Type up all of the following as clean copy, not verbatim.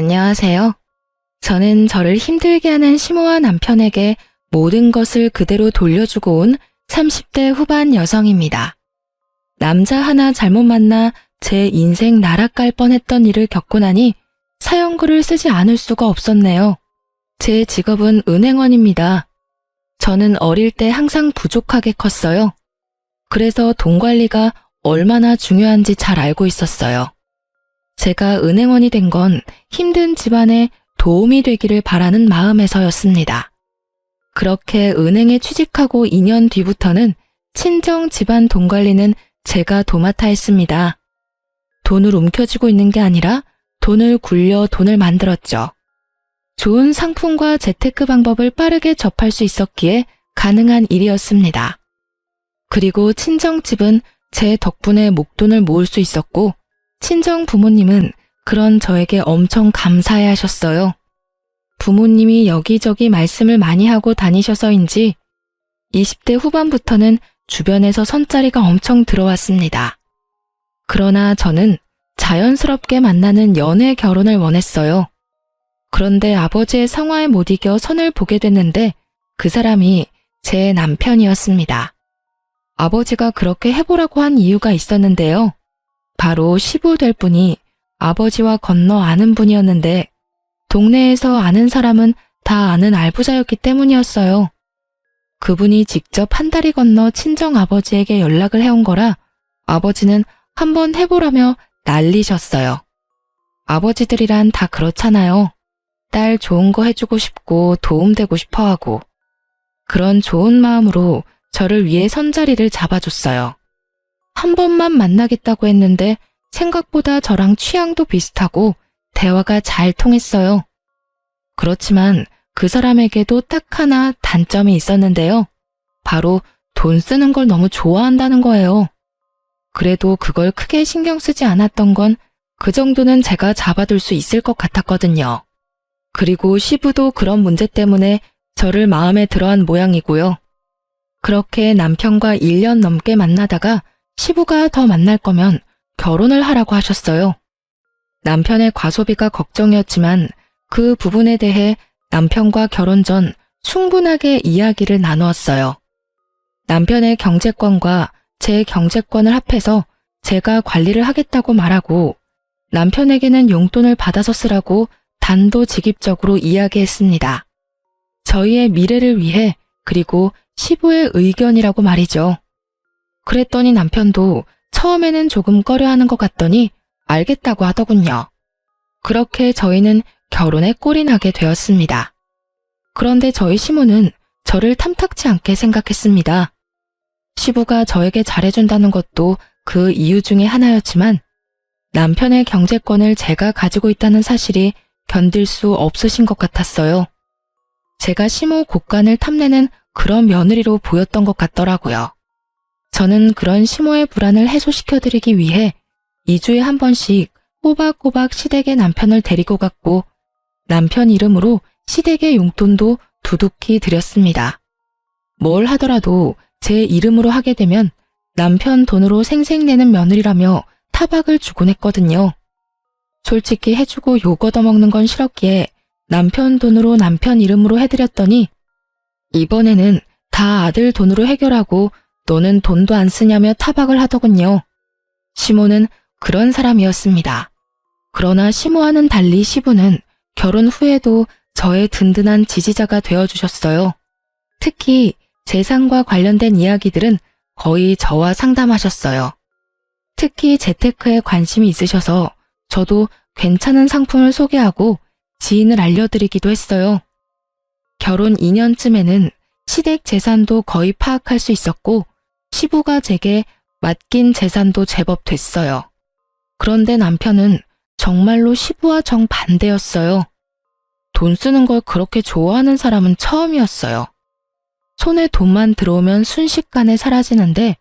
안녕하세요. 저는 저를 힘들게 하는 시모와 남편에게 모든 것을 그대로 돌려주고 온 30대 후반 여성입니다. 남자 하나 잘못 만나 제 인생 나락갈 뻔했던 일을 겪고 나니 사연글을 쓰지 않을 수가 없었네요. 제 직업은 은행원입니다. 저는 어릴 때 항상 부족하게 컸어요. 그래서 돈 관리가 얼마나 중요한지 잘 알고 있었어요. 제가 은행원이 된 건 힘든 집안에 도움이 되기를 바라는 마음에서였습니다. 그렇게 은행에 취직하고 2년 뒤부터는 친정 집안 돈 관리는 제가 도맡아 했습니다. 돈을 움켜쥐고 있는 게 아니라 돈을 굴려 돈을 만들었죠. 좋은 상품과 재테크 방법을 빠르게 접할 수 있었기에 가능한 일이었습니다. 그리고 친정집은 제 덕분에 목돈을 모을 수 있었고 친정 부모님은 그런 저에게 엄청 감사해 하셨어요. 부모님이 여기저기 말씀을 많이 하고 다니셔서인지 20대 후반부터는 주변에서 선자리가 엄청 들어왔습니다. 그러나 저는 자연스럽게 만나는 연애 결혼을 원했어요. 그런데 아버지의 성화에 못 이겨 선을 보게 됐는데 그 사람이 제 남편이었습니다. 아버지가 그렇게 해보라고 한 이유가 있었는데요. 바로 시부 될 분이 아버지와 건너 아는 분이었는데 동네에서 아는 사람은 다 아는 알부자였기 때문이었어요. 그분이 직접 한 다리 건너 친정 아버지에게 연락을 해온 거라 아버지는 한번 해보라며 난리셨어요. 아버지들이란 다 그렇잖아요. 딸 좋은 거 해주고 싶고 도움되고 싶어 하고. 그런 좋은 마음으로 저를 위해 선자리를 잡아줬어요. 한 번만 만나겠다고 했는데 생각보다 저랑 취향도 비슷하고 대화가 잘 통했어요. 그렇지만 그 사람에게도 딱 하나 단점이 있었는데요. 바로 돈 쓰는 걸 너무 좋아한다는 거예요. 그래도 그걸 크게 신경 쓰지 않았던 건 그 정도는 제가 잡아둘 수 있을 것 같았거든요. 그리고 시부도 그런 문제 때문에 저를 마음에 들어한 모양이고요. 그렇게 남편과 1년 넘게 만나다가 시부가 더 만날 거면 결혼을 하라고 하셨어요. 남편의 과소비가 걱정이었지만 그 부분에 대해 남편과 결혼 전 충분하게 이야기를 나누었어요. 남편의 경제권과 제 경제권을 합해서 제가 관리를 하겠다고 말하고 남편에게는 용돈을 받아서 쓰라고 단도직입적으로 이야기했습니다. 저희의 미래를 위해 그리고 시부의 의견이라고 말이죠. 그랬더니 남편도 처음에는 조금 꺼려하는 것 같더니 알겠다고 하더군요. 그렇게 저희는 결혼에 꼴이 나게 되었습니다. 그런데 저희 시모는 저를 탐탁치 않게 생각했습니다. 시부가 저에게 잘해준다는 것도 그 이유 중에 하나였지만 남편의 경제권을 제가 가지고 있다는 사실이 견딜 수 없으신 것 같았어요. 제가 시모 곳간을 탐내는 그런 며느리로 보였던 것 같더라고요. 저는 그런 시모의 불안을 해소시켜드리기 위해 2주에 한 번씩 꼬박꼬박 시댁에 남편을 데리고 갔고 남편 이름으로 시댁의 용돈도 두둑히 드렸습니다. 뭘 하더라도 제 이름으로 하게 되면 남편 돈으로 생색내는 며느리라며 타박을 주곤 했거든요. 솔직히 해주고 욕 얻어먹는 건 싫었기에 남편 돈으로 남편 이름으로 해드렸더니 이번에는 다 아들 돈으로 해결하고 너는 돈도 안 쓰냐며 타박을 하더군요. 시모는 그런 사람이었습니다. 그러나 시모와는 달리 시부는 결혼 후에도 저의 든든한 지지자가 되어주셨어요. 특히 재산과 관련된 이야기들은 거의 저와 상담하셨어요. 특히 재테크에 관심이 있으셔서 저도 괜찮은 상품을 소개하고 지인을 알려드리기도 했어요. 결혼 2년쯤에는 시댁 재산도 거의 파악할 수 있었고 시부가 제게 맡긴 재산도 제법 됐어요. 그런데 남편은 정말로 시부와 정반대였어요. 돈 쓰는 걸 그렇게 좋아하는 사람은 처음이었어요. 손에 돈만 들어오면 순식간에 사라지는데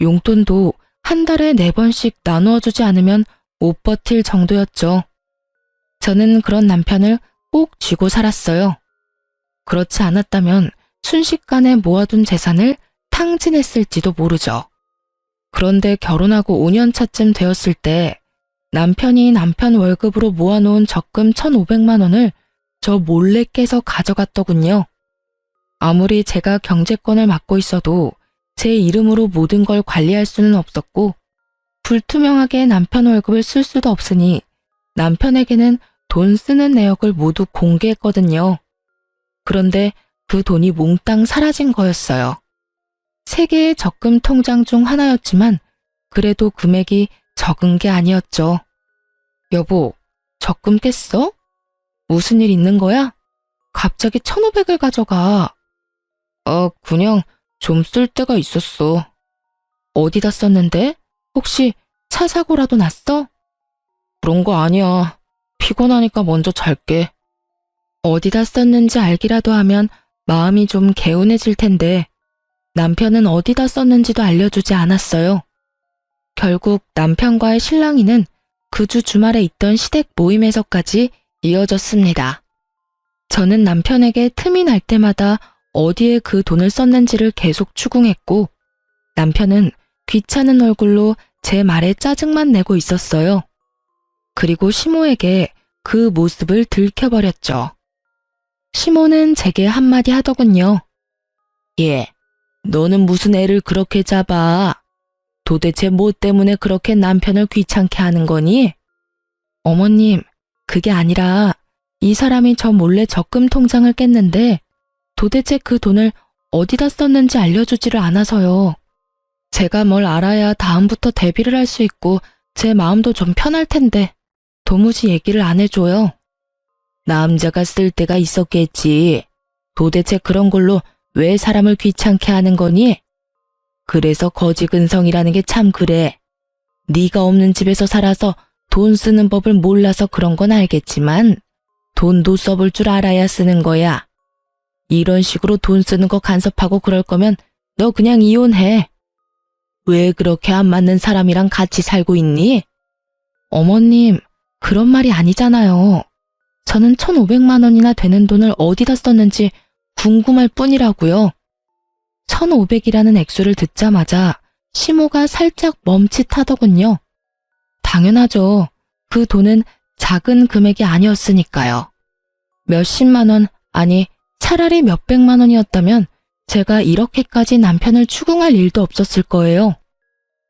용돈도 한 달에 4번씩 나누어 주지 않으면 못 버틸 정도였죠. 저는 그런 남편을 꼭 쥐고 살았어요. 그렇지 않았다면 순식간에 모아둔 재산을 탕진했을지도 모르죠. 그런데 결혼하고 5년 차쯤 되었을 때 남편이 남편 월급으로 모아놓은 적금 1,500만 원을 저 몰래 깨서 가져갔더군요. 아무리 제가 경제권을 맡고 있어도 제 이름으로 모든 걸 관리할 수는 없었고 불투명하게 남편 월급을 쓸 수도 없으니 남편에게는 돈 쓰는 내역을 모두 공개했거든요. 그런데 그 돈이 몽땅 사라진 거였어요. 3개의 적금 통장 중 하나였지만 그래도 금액이 적은 게 아니었죠. 여보, 적금 깼어? 무슨 일 있는 거야? 갑자기 1,500을 가져가. 그냥 좀 쓸 데가 있었어. 어디다 썼는데? 혹시 차 사고라도 났어? 그런 거 아니야. 피곤하니까 먼저 잘게. 어디다 썼는지 알기라도 하면 마음이 좀 개운해질 텐데 남편은 어디다 썼는지도 알려주지 않았어요. 결국 남편과의 실랑이는 그 주 주말에 있던 시댁 모임에서까지 이어졌습니다. 저는 남편에게 틈이 날 때마다 어디에 그 돈을 썼는지를 계속 추궁했고 남편은 귀찮은 얼굴로 제 말에 짜증만 내고 있었어요. 그리고 시모에게 그 모습을 들켜버렸죠. 시모는 제게 한마디 하더군요. 예, 너는 무슨 애를 그렇게 잡아? 도대체 뭐 때문에 그렇게 남편을 귀찮게 하는 거니? 어머님, 그게 아니라 이 사람이 저 몰래 적금 통장을 깼는데 도대체 그 돈을 어디다 썼는지 알려주지를 않아서요. 제가 뭘 알아야 다음부터 대비를 할 수 있고 제 마음도 좀 편할 텐데 도무지 얘기를 안 해줘요. 남자가 쓸 데가 있었겠지. 도대체 그런 걸로 왜 사람을 귀찮게 하는 거니? 그래서 거지근성이라는 게 참 그래. 네가 없는 집에서 살아서 돈 쓰는 법을 몰라서 그런 건 알겠지만 돈도 써볼 줄 알아야 쓰는 거야. 이런 식으로 돈 쓰는 거 간섭하고 그럴 거면 너 그냥 이혼해. 왜 그렇게 안 맞는 사람이랑 같이 살고 있니? 어머님, 그런 말이 아니잖아요. 저는 1,500만 원이나 되는 돈을 어디다 썼는지 궁금할 뿐이라고요. 1,500이라는 액수를 듣자마자 시모가 살짝 멈칫하더군요. 당연하죠. 그 돈은 작은 금액이 아니었으니까요. 몇십만 원, 아니 차라리 몇백만 원이었다면 제가 이렇게까지 남편을 추궁할 일도 없었을 거예요.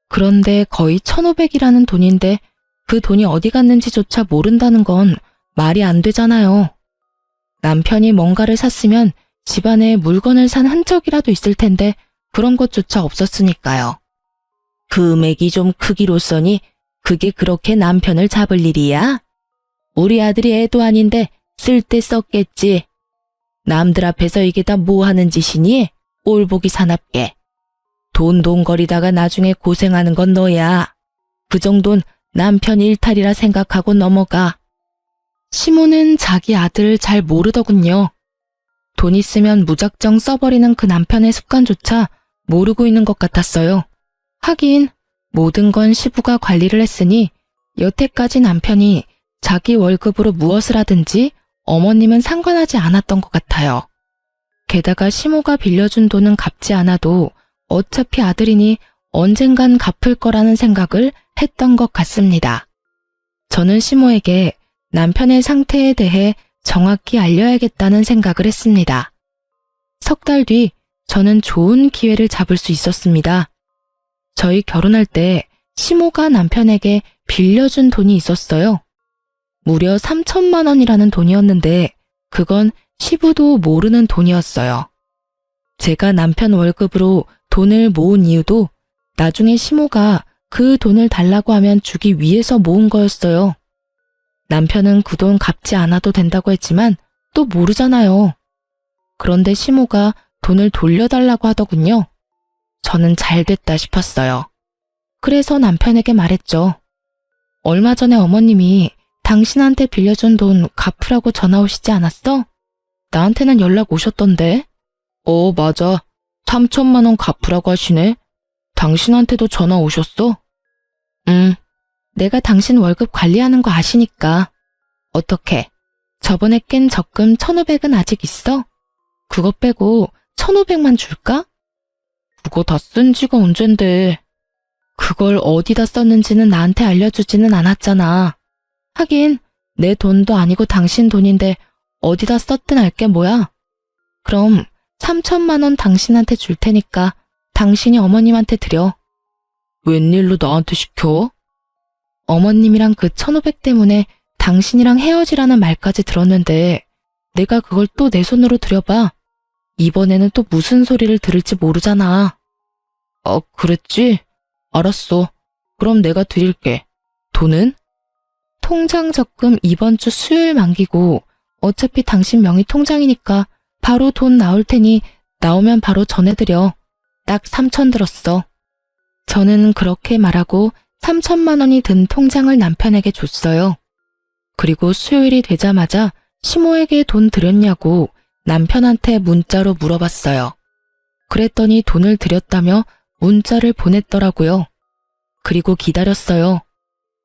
그런데 거의 1,500이라는 돈인데 그 돈이 어디 갔는지조차 모른다는 건 말이 안 되잖아요. 남편이 뭔가를 샀으면 집안에 물건을 산 흔적이라도 있을 텐데 그런 것조차 없었으니까요. 금액이 좀 크기로써니 그게 그렇게 남편을 잡을 일이야? 우리 아들이 애도 아닌데 쓸 때 썼겠지. 남들 앞에서 이게 다 뭐 하는 짓이니? 꼴보기 사납게. 돈돈거리다가 나중에 고생하는 건 너야. 그 정도는 남편 일탈이라 생각하고 넘어가. 시모는 자기 아들을 잘 모르더군요. 돈 있으면 무작정 써버리는 그 남편의 습관조차 모르고 있는 것 같았어요. 하긴 모든 건 시부가 관리를 했으니 여태까지 남편이 자기 월급으로 무엇을 하든지 어머님은 상관하지 않았던 것 같아요. 게다가 시모가 빌려준 돈은 갚지 않아도 어차피 아들이니 언젠간 갚을 거라는 생각을 했던 것 같습니다. 저는 시모에게 남편의 상태에 대해 정확히 알려야겠다는 생각을 했습니다. 3달 뒤 저는 좋은 기회를 잡을 수 있었습니다. 저희 결혼할 때 시모가 남편에게 빌려준 돈이 있었어요. 무려 3천만 원이라는 돈이었는데 그건 시부도 모르는 돈이었어요. 제가 남편 월급으로 돈을 모은 이유도 나중에 시모가 그 돈을 달라고 하면 주기 위해서 모은 거였어요. 남편은 그 돈 갚지 않아도 된다고 했지만 또 모르잖아요. 그런데 시모가 돈을 돌려달라고 하더군요. 저는 잘 됐다 싶었어요. 그래서 남편에게 말했죠. 얼마 전에 어머님이 당신한테 빌려준 돈 갚으라고 전화 오시지 않았어? 나한테는 연락 오셨던데. 맞아. 3천만 원 갚으라고 하시네. 당신한테도 전화 오셨어? 내가 당신 월급 관리하는 거 아시니까. 어떻게? 저번에 깬 적금 1,500은 아직 있어? 그거 빼고 1,500만 줄까? 그거 다 쓴 지가 언젠데. 그걸 어디다 썼는지는 나한테 알려주지는 않았잖아. 하긴 내 돈도 아니고 당신 돈인데 어디다 썼든 알 게 뭐야. 그럼 3천만 원 당신한테 줄 테니까 당신이 어머님한테 드려. 웬일로 나한테 시켜? 어머님이랑 그 1,500 때문에 당신이랑 헤어지라는 말까지 들었는데 내가 그걸 또 내 손으로 들여봐. 이번에는 또 무슨 소리를 들을지 모르잖아. 그랬지? 알았어. 그럼 내가 드릴게. 돈은? 통장 적금 이번 주 수요일 만기고 어차피 당신 명의 통장이니까 바로 돈 나올 테니 나오면 바로 전해드려. 딱 3천 들었어. 저는 그렇게 말하고 3천만 원이 든 통장을 남편에게 줬어요. 그리고 수요일이 되자마자 시모에게 돈 드렸냐고 남편한테 문자로 물어봤어요. 그랬더니 돈을 드렸다며 문자를 보냈더라고요. 그리고 기다렸어요.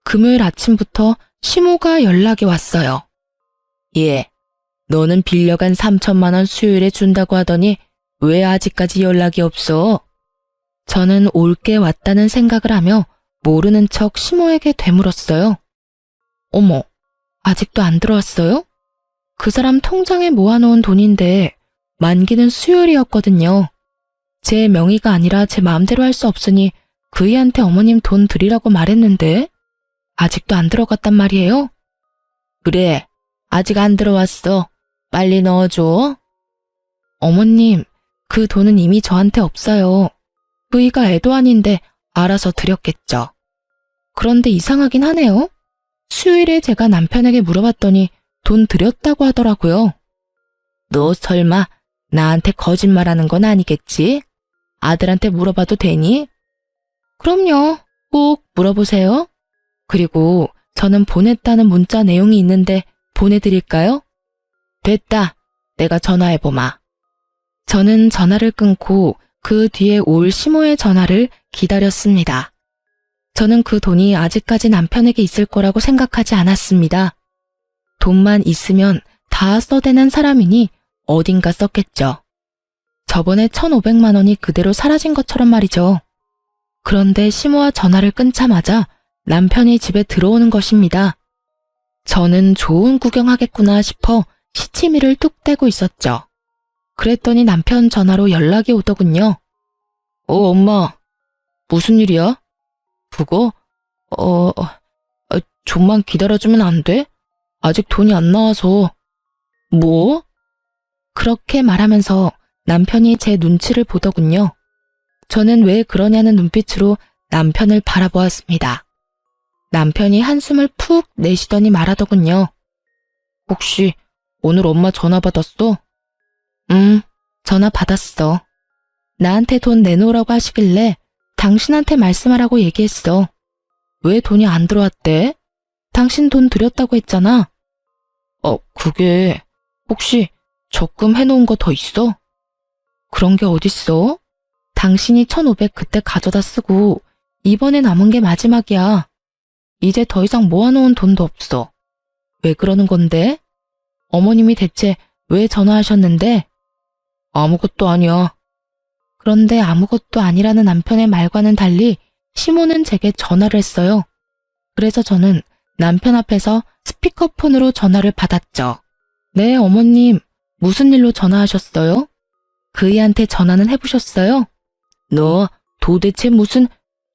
금요일 아침부터 시모가 연락이 왔어요. 예, 너는 빌려간 3천만 원 수요일에 준다고 하더니 왜 아직까지 연락이 없어? 저는 올게 왔다는 생각을 하며 모르는 척 시모에게 되물었어요. 어머, 아직도 안 들어왔어요? 그 사람 통장에 모아놓은 돈인데 만기는 수요일이었거든요. 제 명의가 아니라 제 마음대로 할 수 없으니 그이한테 어머님 돈 드리라고 말했는데 아직도 안 들어갔단 말이에요? 그래, 아직 안 들어왔어. 빨리 넣어줘. 어머님, 그 돈은 이미 저한테 없어요. 그이가 애도 아닌데 알아서 드렸겠죠. 그런데 이상하긴 하네요. 수요일에 제가 남편에게 물어봤더니 돈 드렸다고 하더라고요. 너 설마 나한테 거짓말하는 건 아니겠지? 아들한테 물어봐도 되니? 그럼요. 꼭 물어보세요. 그리고 저는 보냈다는 문자 내용이 있는데 보내드릴까요? 됐다. 내가 전화해보마. 저는 전화를 끊고 그 뒤에 올 시모의 전화를 기다렸습니다. 저는 그 돈이 아직까지 남편에게 있을 거라고 생각하지 않았습니다. 돈만 있으면 다 써대는 사람이니 어딘가 썼겠죠. 저번에 1,500만 원이 그대로 사라진 것처럼 말이죠. 그런데 시모와 전화를 끊자마자 남편이 집에 들어오는 것입니다. 저는 좋은 구경하겠구나 싶어 시치미를 뚝 떼고 있었죠. 그랬더니 남편 전화로 연락이 오더군요. 엄마. 무슨 일이야? 그거? 좀만 기다려주면 안 돼? 아직 돈이 안 나와서. 뭐? 그렇게 말하면서 남편이 제 눈치를 보더군요. 저는 왜 그러냐는 눈빛으로 남편을 바라보았습니다. 남편이 한숨을 푹 내쉬더니 말하더군요. 혹시 오늘 엄마 전화 받았어? 전화 받았어. 나한테 돈 내놓으라고 하시길래 당신한테 말씀하라고 얘기했어. 왜 돈이 안 들어왔대? 당신 돈 드렸다고 했잖아. 그게 혹시 적금 해놓은 거 더 있어? 그런 게 어딨어? 당신이 1,500 그때 가져다 쓰고 이번에 남은 게 마지막이야. 이제 더 이상 모아놓은 돈도 없어. 왜 그러는 건데? 어머님이 대체 왜 전화하셨는데? 아무것도 아니야. 그런데 아무것도 아니라는 남편의 말과는 달리 시모는 제게 전화를 했어요. 그래서 저는 남편 앞에서 스피커폰으로 전화를 받았죠. 네, 어머님. 무슨 일로 전화하셨어요? 그이한테 전화는 해보셨어요? 너 도대체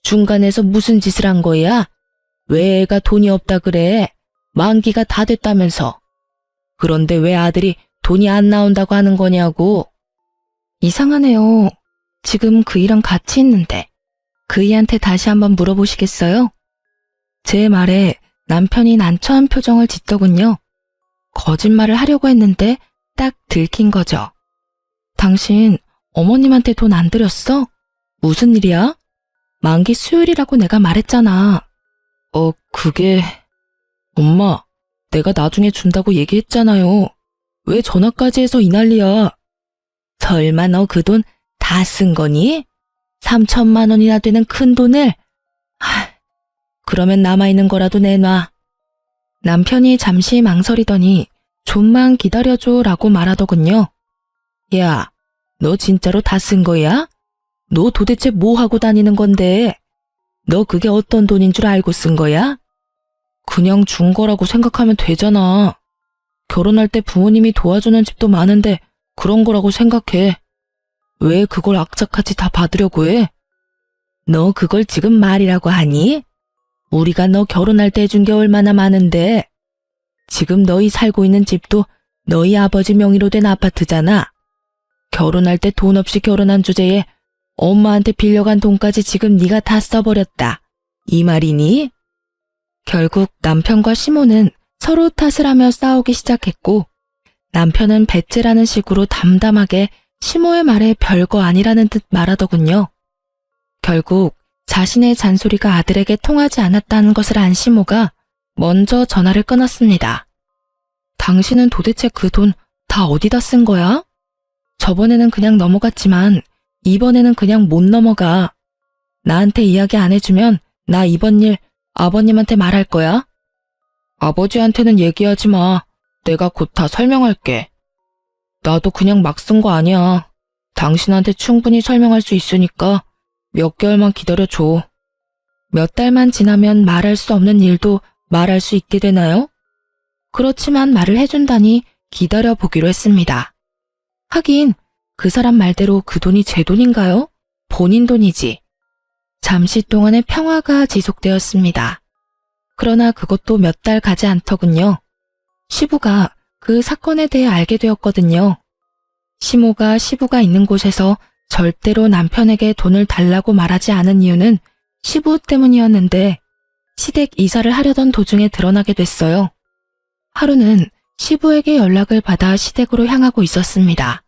중간에서 무슨 짓을 한 거야? 왜 애가 돈이 없다 그래? 만기가 다 됐다면서. 그런데 왜 아들이 돈이 안 나온다고 하는 거냐고. 이상하네요. 지금 그이랑 같이 있는데 그이한테 다시 한번 물어보시겠어요? 제 말에 남편이 난처한 표정을 짓더군요. 거짓말을 하려고 했는데 딱 들킨 거죠. 당신 어머님한테 돈 안 드렸어? 무슨 일이야? 만기 수요일이라고 내가 말했잖아. 그게... 엄마, 내가 나중에 준다고 얘기했잖아요. 왜 전화까지 해서 이 난리야? 설마 너 그 돈 다 쓴 거니? 3천만 원이나 되는 큰 돈을? 그러면 남아있는 거라도 내놔. 남편이 잠시 망설이더니 좀만 기다려줘 라고 말하더군요. 야, 너 진짜로 다 쓴 거야? 너 도대체 뭐 하고 다니는 건데? 너 그게 어떤 돈인 줄 알고 쓴 거야? 그냥 준 거라고 생각하면 되잖아. 결혼할 때 부모님이 도와주는 집도 많은데 그런 거라고 생각해. 왜 그걸 악착같이 다 받으려고 해? 너 그걸 지금 말이라고 하니? 우리가 너 결혼할 때 해준 게 얼마나 많은데. 지금 너희 살고 있는 집도 너희 아버지 명의로 된 아파트잖아. 결혼할 때 돈 없이 결혼한 주제에 엄마한테 빌려간 돈까지 지금 네가 다 써버렸다. 이 말이니? 결국 남편과 시모는 서로 탓을 하며 싸우기 시작했고, 남편은 배째라는 식으로 담담하게 시모의 말에 별거 아니라는 듯 말하더군요. 결국 자신의 잔소리가 아들에게 통하지 않았다는 것을 안 시모가 먼저 전화를 끊었습니다. 당신은 도대체 그 돈 다 어디다 쓴 거야? 저번에는 그냥 넘어갔지만 이번에는 그냥 못 넘어가. 나한테 이야기 안 해주면 나 이번 일 아버님한테 말할 거야. 아버지한테는 얘기하지 마. 내가 곧 다 설명할게. 나도 그냥 막 쓴 거 아니야. 당신한테 충분히 설명할 수 있으니까 몇 개월만 기다려줘. 몇 달만 지나면 말할 수 없는 일도 말할 수 있게 되나요? 그렇지만 말을 해준다니 기다려보기로 했습니다. 하긴 그 사람 말대로 그 돈이 제 돈인가요? 본인 돈이지. 잠시 동안의 평화가 지속되었습니다. 그러나 그것도 몇 달 가지 않더군요. 시부가 그 사건에 대해 알게 되었거든요. 시모가 시부가 있는 곳에서 절대로 남편에게 돈을 달라고 말하지 않은 이유는 시부 때문이었는데 시댁 이사를 하려던 도중에 드러나게 됐어요. 하루는 시부에게 연락을 받아 시댁으로 향하고 있었습니다.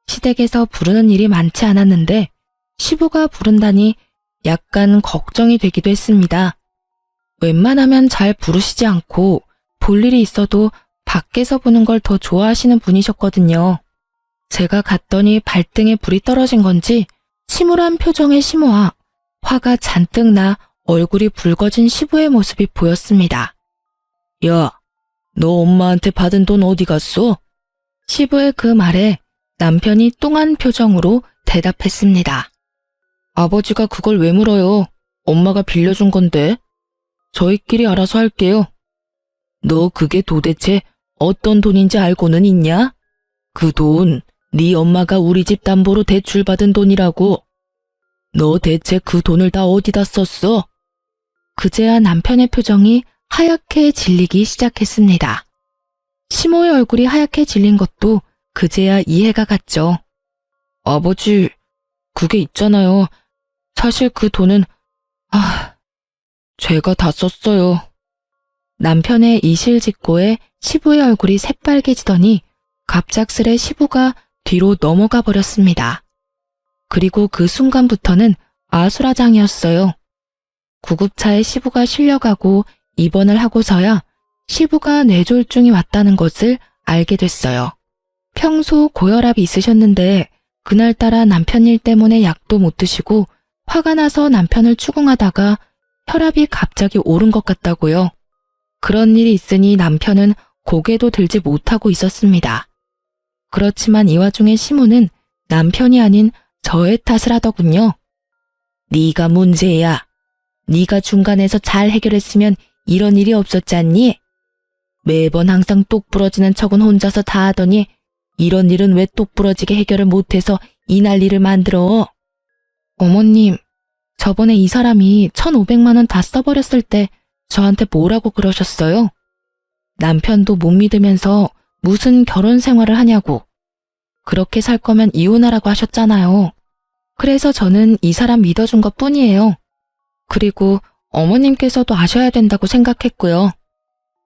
시댁에서 부르는 일이 많지 않았는데 시부가 부른다니 약간 걱정이 되기도 했습니다. 웬만하면 잘 부르시지 않고 볼 일이 있어도 밖에서 보는 걸 더 좋아하시는 분이셨거든요. 제가 갔더니 발등에 불이 떨어진 건지 침울한 표정의 시모와 화가 잔뜩 나 얼굴이 붉어진 시부의 모습이 보였습니다. 야, 너 엄마한테 받은 돈 어디 갔어? 시부의 그 말에 남편이 뚱한 표정으로 대답했습니다. 아버지가 그걸 왜 물어요? 엄마가 빌려준 건데. 저희끼리 알아서 할게요. 너 그게 도대체 어떤 돈인지 알고는 있냐? 그 돈, 네 엄마가 우리 집 담보로 대출받은 돈이라고. 너 대체 그 돈을 다 어디다 썼어? 그제야 남편의 표정이 하얗게 질리기 시작했습니다. 시모의 얼굴이 하얗게 질린 것도 그제야 이해가 갔죠. 아버지, 그게 있잖아요. 사실 그 돈은, 제가 다 썼어요. 남편의 이실직고에 시부의 얼굴이 새빨개지더니 갑작스레 시부가 뒤로 넘어가 버렸습니다. 그리고 그 순간부터는 아수라장이었어요. 구급차에 시부가 실려가고 입원을 하고서야 시부가 뇌졸중이 왔다는 것을 알게 됐어요. 평소 고혈압이 있으셨는데 그날따라 남편 일 때문에 약도 못 드시고 화가 나서 남편을 추궁하다가 혈압이 갑자기 오른 것 같다고요. 그런 일이 있으니 남편은 고개도 들지 못하고 있었습니다. 그렇지만 이 와중에 시모는 남편이 아닌 저의 탓을 하더군요. 네가 문제야. 네가 중간에서 잘 해결했으면 이런 일이 없었지 않니? 매번 항상 똑 부러지는 척은 혼자서 다 하더니 이런 일은 왜 똑 부러지게 해결을 못해서 이 난리를 만들어? 어머님, 저번에 이 사람이 1,500만 원 다 써버렸을 때 저한테 뭐라고 그러셨어요? 남편도 못 믿으면서 무슨 결혼 생활을 하냐고. 그렇게 살 거면 이혼하라고 하셨잖아요. 그래서 저는 이 사람 믿어준 것 뿐이에요. 그리고 어머님께서도 아셔야 된다고 생각했고요.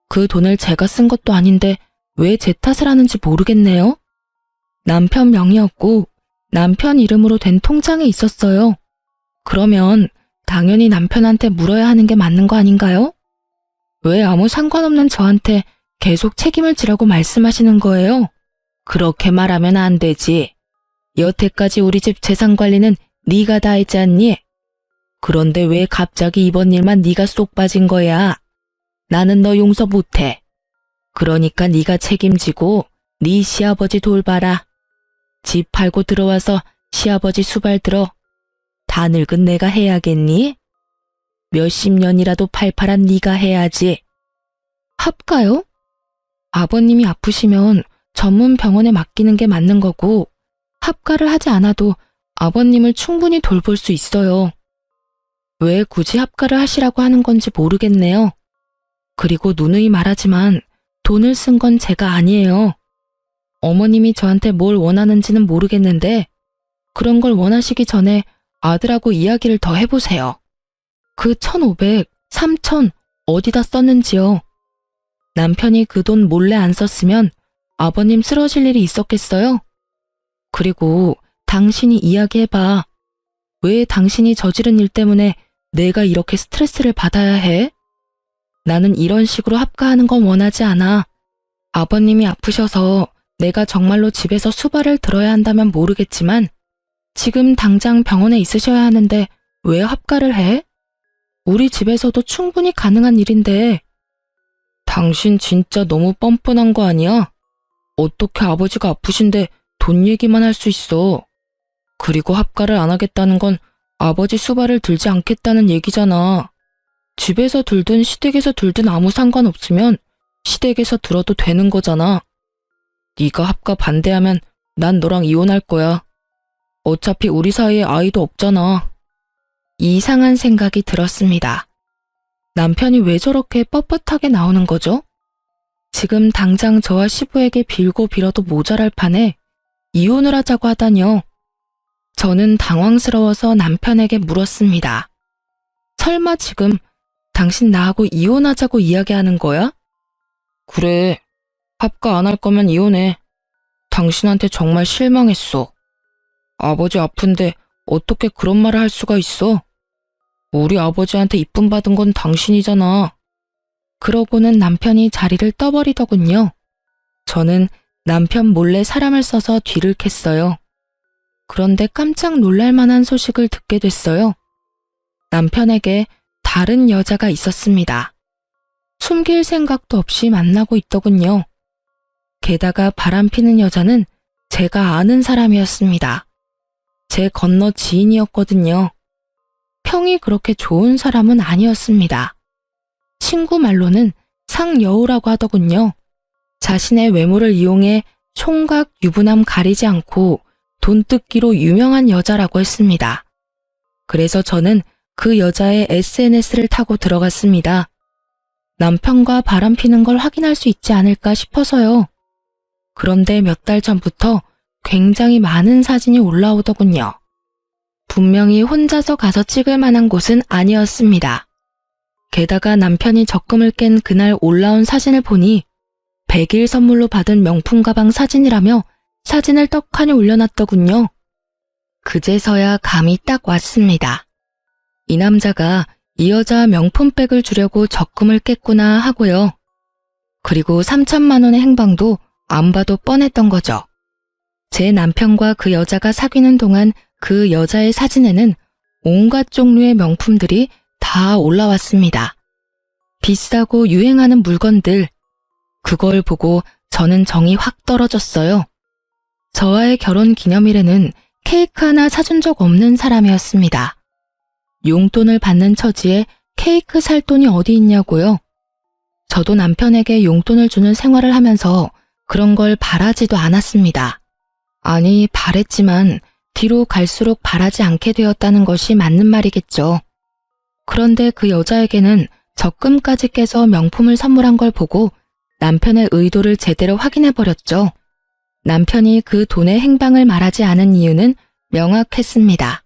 그 돈을 제가 쓴 것도 아닌데 왜 제 탓을 하는지 모르겠네요. 남편 명의였고 남편 이름으로 된 통장에 있었어요. 그러면 당연히 남편한테 물어야 하는 게 맞는 거 아닌가요? 왜 아무 상관없는 저한테 계속 책임을 지라고 말씀하시는 거예요? 그렇게 말하면 안 되지. 여태까지 우리 집 재산 관리는 네가 다 했지 않니? 그런데 왜 갑자기 이번 일만 네가 쏙 빠진 거야? 나는 너 용서 못해. 그러니까 네가 책임지고 네 시아버지 돌봐라. 집 팔고 들어와서 시아버지 수발 들어. 다 늙은 내가 해야겠니? 몇십 년이라도 팔팔한 네가 해야지. 합가요? 아버님이 아프시면 전문 병원에 맡기는 게 맞는 거고 합가를 하지 않아도 아버님을 충분히 돌볼 수 있어요. 왜 굳이 합가를 하시라고 하는 건지 모르겠네요. 그리고 누누이 말하지만 돈을 쓴 건 제가 아니에요. 어머님이 저한테 뭘 원하는지는 모르겠는데 그런 걸 원하시기 전에 아들하고 이야기를 더 해보세요. 그 1,500, 3,000 어디다 썼는지요? 남편이 그 돈 몰래 안 썼으면 아버님 쓰러질 일이 있었겠어요? 그리고 당신이 이야기해봐. 왜 당신이 저지른 일 때문에 내가 이렇게 스트레스를 받아야 해? 나는 이런 식으로 합가하는 건 원하지 않아. 아버님이 아프셔서 내가 정말로 집에서 수발을 들어야 한다면 모르겠지만 지금 당장 병원에 있으셔야 하는데 왜 합가를 해? 우리 집에서도 충분히 가능한 일인데. 당신 진짜 너무 뻔뻔한 거 아니야? 어떻게 아버지가 아프신데 돈 얘기만 할 수 있어. 그리고 합가를 안 하겠다는 건 아버지 수발을 들지 않겠다는 얘기잖아. 집에서 들든 시댁에서 들든 아무 상관없으면 시댁에서 들어도 되는 거잖아. 네가 합가 반대하면 난 너랑 이혼할 거야. 어차피 우리 사이에 아이도 없잖아. 이상한 생각이 들었습니다. 남편이 왜 저렇게 뻣뻣하게 나오는 거죠? 지금 당장 저와 시부에게 빌고 빌어도 모자랄 판에 이혼을 하자고 하다니요. 저는 당황스러워서 남편에게 물었습니다. 설마 지금 당신 나하고 이혼하자고 이야기하는 거야? 그래. 합가 안 할 거면 이혼해. 당신한테 정말 실망했어. 아버지 아픈데 어떻게 그런 말을 할 수가 있어? 우리 아버지한테 이쁨 받은 건 당신이잖아. 그러고는 남편이 자리를 떠버리더군요. 저는 남편 몰래 사람을 써서 뒤를 캤어요. 그런데 깜짝 놀랄 만한 소식을 듣게 됐어요. 남편에게 다른 여자가 있었습니다. 숨길 생각도 없이 만나고 있더군요. 게다가 바람피는 여자는 제가 아는 사람이었습니다. 제 건너 지인이었거든요. 평이 그렇게 좋은 사람은 아니었습니다. 친구 말로는 상여우라고 하더군요. 자신의 외모를 이용해 총각 유부남 가리지 않고 돈 뜯기로 유명한 여자라고 했습니다. 그래서 저는 그 여자의 SNS를 타고 들어갔습니다. 남편과 바람피는 걸 확인할 수 있지 않을까 싶어서요. 그런데 몇 달 전부터 굉장히 많은 사진이 올라오더군요. 분명히 혼자서 가서 찍을 만한 곳은 아니었습니다. 게다가 남편이 적금을 깬 그날 올라온 사진을 보니 100일 선물로 받은 명품 가방 사진이라며 사진을 떡하니 올려놨더군요. 그제서야 감이 딱 왔습니다. 이 남자가 이 여자 명품백을 주려고 적금을 깼구나 하고요. 그리고 3천만 원의 행방도 안 봐도 뻔했던 거죠. 제 남편과 그 여자가 사귀는 동안 그 여자의 사진에는 온갖 종류의 명품들이 다 올라왔습니다. 비싸고 유행하는 물건들. 그걸 보고 저는 정이 확 떨어졌어요. 저와의 결혼 기념일에는 케이크 하나 사준 적 없는 사람이었습니다. 용돈을 받는 처지에 케이크 살 돈이 어디 있냐고요? 저도 남편에게 용돈을 주는 생활을 하면서 그런 걸 바라지도 않았습니다. 아니, 바랬지만 뒤로 갈수록 바라지 않게 되었다는 것이 맞는 말이겠죠. 그런데 그 여자에게는 적금까지 깨서 명품을 선물한 걸 보고 남편의 의도를 제대로 확인해버렸죠. 남편이 그 돈의 행방을 말하지 않은 이유는 명확했습니다.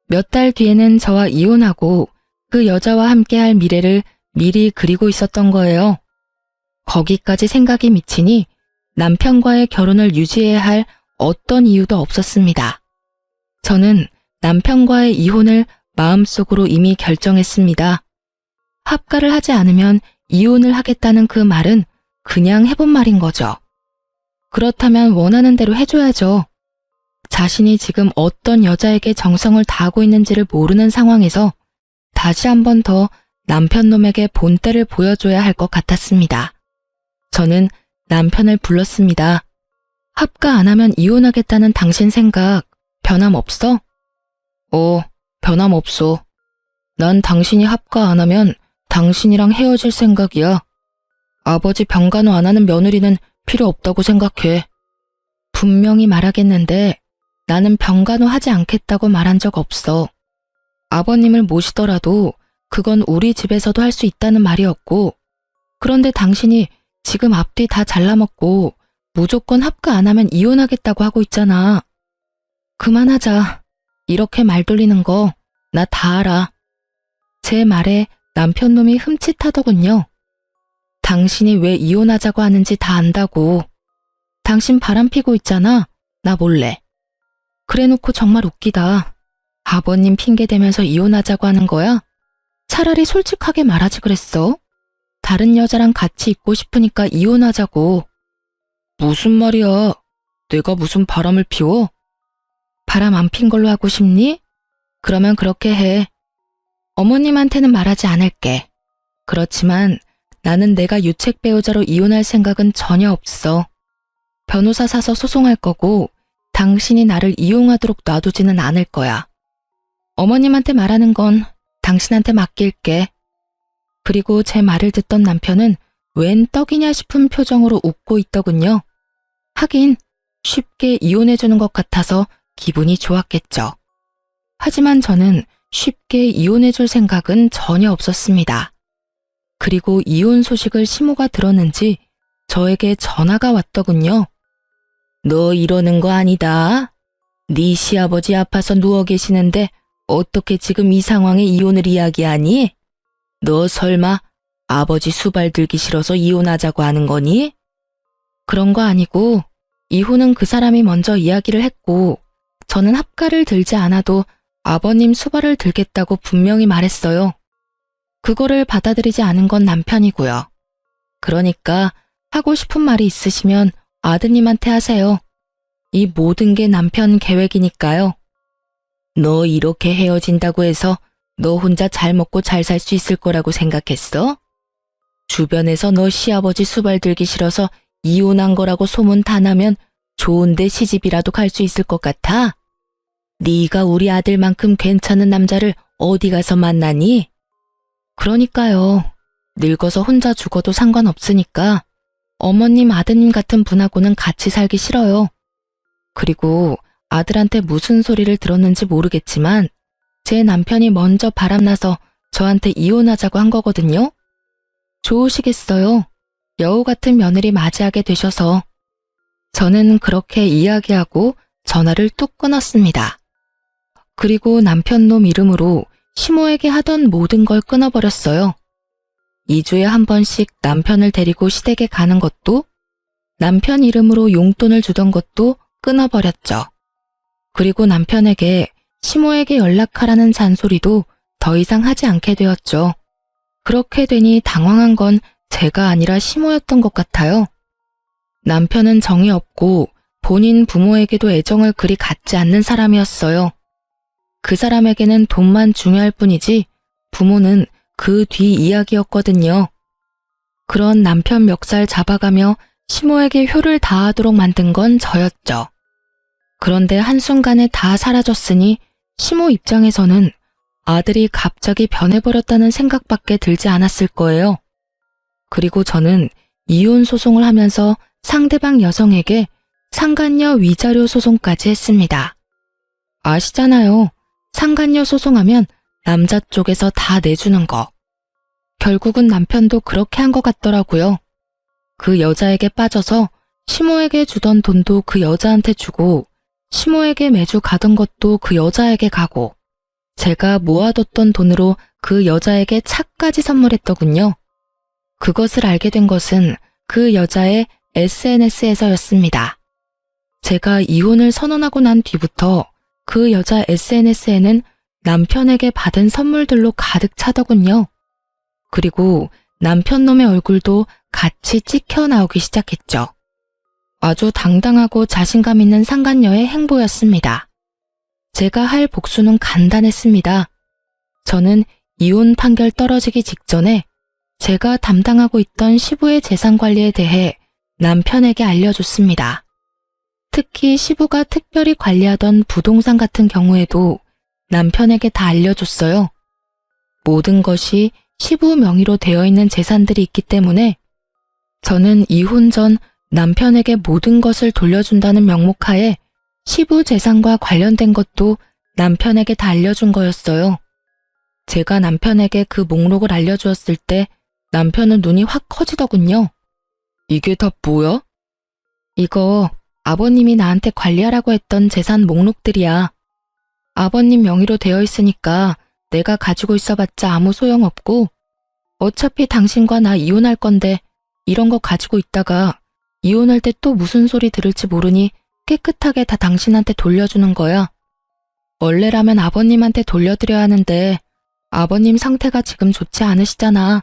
몇 달 뒤에는 저와 이혼하고 그 여자와 함께할 미래를 미리 그리고 있었던 거예요. 거기까지 생각이 미치니 남편과의 결혼을 유지해야 할 어떤 이유도 없었습니다. 저는 남편과의 이혼을 마음속으로 이미 결정했습니다. 합가를 하지 않으면 이혼을 하겠다는 그 말은 그냥 해본 말인 거죠. 그렇다면 원하는 대로 해줘야죠. 자신이 지금 어떤 여자에게 정성을 다하고 있는지를 모르는 상황에서 다시 한 번 더 남편 놈에게 본때를 보여줘야 할 것 같았습니다. 저는 남편을 불렀습니다. 합가 안 하면 이혼하겠다는 당신 생각 변함없어? 변함없어. 난 당신이 합가 안 하면 당신이랑 헤어질 생각이야. 아버지 병간호 안 하는 며느리는 필요 없다고 생각해. 분명히 말하겠는데 나는 병간호 하지 않겠다고 말한 적 없어. 아버님을 모시더라도 그건 우리 집에서도 할 수 있다는 말이었고, 그런데 당신이 지금 앞뒤 다 잘라먹고 무조건 합가 안 하면 이혼하겠다고 하고 있잖아. 그만하자. 이렇게 말 돌리는 거 나 다 알아. 제 말에 남편 놈이 흠칫하더군요. 당신이 왜 이혼하자고 하는지 다 안다고. 당신 바람 피고 있잖아. 나 몰래. 그래놓고 정말 웃기다. 아버님 핑계 대면서 이혼하자고 하는 거야? 차라리 솔직하게 말하지 그랬어. 다른 여자랑 같이 있고 싶으니까 이혼하자고. 무슨 말이야? 내가 무슨 바람을 피워? 바람 안 핀 걸로 하고 싶니? 그러면 그렇게 해. 어머님한테는 말하지 않을게. 그렇지만 나는 내가 유책 배우자로 이혼할 생각은 전혀 없어. 변호사 사서 소송할 거고 당신이 나를 이용하도록 놔두지는 않을 거야. 어머님한테 말하는 건 당신한테 맡길게. 그리고 제 말을 듣던 남편은 웬 떡이냐 싶은 표정으로 웃고 있더군요. 하긴 쉽게 이혼해주는 것 같아서 기분이 좋았겠죠. 하지만 저는 쉽게 이혼해줄 생각은 전혀 없었습니다. 그리고 이혼 소식을 시모가 들었는지 저에게 전화가 왔더군요. 너 이러는 거 아니다. 네 시아버지 아파서 누워 계시는데 어떻게 지금 이 상황에 이혼을 이야기하니? 너 설마 아버지 수발 들기 싫어서 이혼하자고 하는 거니? 그런 거 아니고 이혼은 그 사람이 먼저 이야기를 했고 저는 합가를 들지 않아도 아버님 수발을 들겠다고 분명히 말했어요. 그거를 받아들이지 않은 건 남편이고요. 그러니까 하고 싶은 말이 있으시면 아드님한테 하세요. 이 모든 게 남편 계획이니까요. 너 이렇게 헤어진다고 해서 너 혼자 잘 먹고 잘 살 수 있을 거라고 생각했어? 주변에서 너 시아버지 수발 들기 싫어서 이혼한 거라고 소문 다 나면 좋은데 시집이라도 갈 수 있을 것 같아? 네가 우리 아들만큼 괜찮은 남자를 어디 가서 만나니? 그러니까요. 늙어서 혼자 죽어도 상관없으니까 어머님 아드님 같은 분하고는 같이 살기 싫어요. 그리고 아들한테 무슨 소리를 들었는지 모르겠지만 제 남편이 먼저 바람나서 저한테 이혼하자고 한 거거든요. 좋으시겠어요. 여우 같은 며느리 맞이하게 되셔서. 저는 그렇게 이야기하고 전화를 뚝 끊었습니다. 그리고 남편 놈 이름으로 시모에게 하던 모든 걸 끊어버렸어요. 2주에 한 번씩 남편을 데리고 시댁에 가는 것도, 남편 이름으로 용돈을 주던 것도 끊어버렸죠. 그리고 남편에게 시모에게 연락하라는 잔소리도 더 이상 하지 않게 되었죠. 그렇게 되니 당황한 건 제가 아니라 시모였던 것 같아요. 남편은 정이 없고 본인 부모에게도 애정을 그리 갖지 않는 사람이었어요. 그 사람에게는 돈만 중요할 뿐이지 부모는 그 뒤 이야기였거든요. 그런 남편 멱살 잡아가며 시모에게 효를 다하도록 만든 건 저였죠. 그런데 한순간에 다 사라졌으니 시모 입장에서는 아들이 갑자기 변해버렸다는 생각밖에 들지 않았을 거예요. 그리고 저는 이혼 소송을 하면서 상대방 여성에게 상간녀 위자료 소송까지 했습니다. 아시잖아요. 상간녀 소송하면 남자 쪽에서 다 내주는 거. 결국은 남편도 그렇게 한 것 같더라고요. 그 여자에게 빠져서 시모에게 주던 돈도 그 여자한테 주고 시모에게 매주 가던 것도 그 여자에게 가고 제가 모아뒀던 돈으로 그 여자에게 차까지 선물했더군요. 그것을 알게 된 것은 그 여자의 SNS에서였습니다. 제가 이혼을 선언하고 난 뒤부터 그 여자 SNS에는 남편에게 받은 선물들로 가득 차더군요. 그리고 남편 놈의 얼굴도 같이 찍혀 나오기 시작했죠. 아주 당당하고 자신감 있는 상간녀의 행보였습니다. 제가 할 복수는 간단했습니다. 저는 이혼 판결 떨어지기 직전에 제가 담당하고 있던 시부의 재산 관리에 대해 남편에게 알려줬습니다. 특히 시부가 특별히 관리하던 부동산 같은 경우에도 남편에게 다 알려줬어요. 모든 것이 시부 명의로 되어 있는 재산들이 있기 때문에 저는 이혼 전 남편에게 모든 것을 돌려준다는 명목하에 시부 재산과 관련된 것도 남편에게 다 알려준 거였어요. 제가 남편에게 그 목록을 알려주었을 때 남편은 눈이 확 커지더군요. 이게 다 뭐야? 이거 아버님이 나한테 관리하라고 했던 재산 목록들이야. 아버님 명의로 되어 있으니까 내가 가지고 있어봤자 아무 소용없고 어차피 당신과 나 이혼할 건데 이런 거 가지고 있다가 이혼할 때 또 무슨 소리 들을지 모르니 깨끗하게 다 당신한테 돌려주는 거야. 원래라면 아버님한테 돌려드려야 하는데 아버님 상태가 지금 좋지 않으시잖아.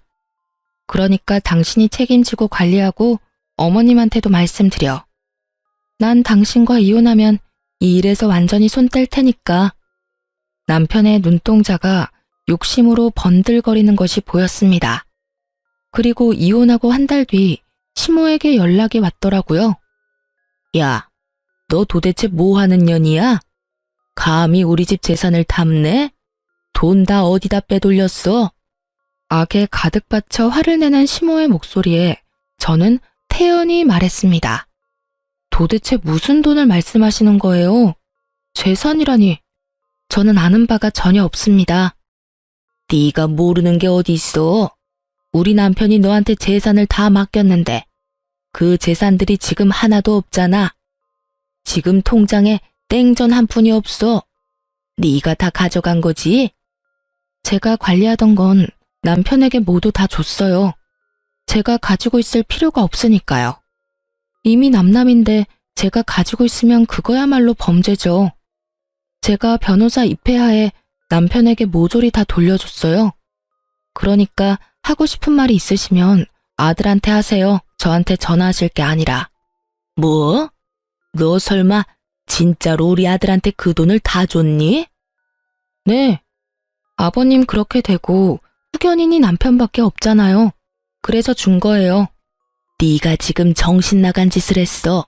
그러니까 당신이 책임지고 관리하고 어머님한테도 말씀드려. 난 당신과 이혼하면 이 일에서 완전히 손 뗄 테니까. 남편의 눈동자가 욕심으로 번들거리는 것이 보였습니다. 그리고 이혼하고 한 달 뒤 시모에게 연락이 왔더라고요. 야, 너 도대체 뭐 하는 년이야? 감히 우리 집 재산을 탐내? 돈 다 어디다 빼돌렸어? 악에 가득 받쳐 화를 내는 시모의 목소리에 저는 태연히 말했습니다. 도대체 무슨 돈을 말씀하시는 거예요? 재산이라니. 저는 아는 바가 전혀 없습니다. 네가 모르는 게 어디 있어? 우리 남편이 너한테 재산을 다 맡겼는데 그 재산들이 지금 하나도 없잖아. 지금 통장에 땡전 한 푼이 없어. 네가 다 가져간 거지? 제가 관리하던 건 남편에게 모두 다 줬어요. 제가 가지고 있을 필요가 없으니까요. 이미 남남인데 제가 가지고 있으면 그거야말로 범죄죠. 제가 변호사 입회하에 남편에게 모조리 다 돌려줬어요. 그러니까 하고 싶은 말이 있으시면 아들한테 하세요. 저한테 전화하실 게 아니라. 뭐? 너 설마 진짜로 우리 아들한테 그 돈을 다 줬니? 네. 아버님 그렇게 되고 후견인이 남편밖에 없잖아요. 그래서 준 거예요. 네가 지금 정신 나간 짓을 했어.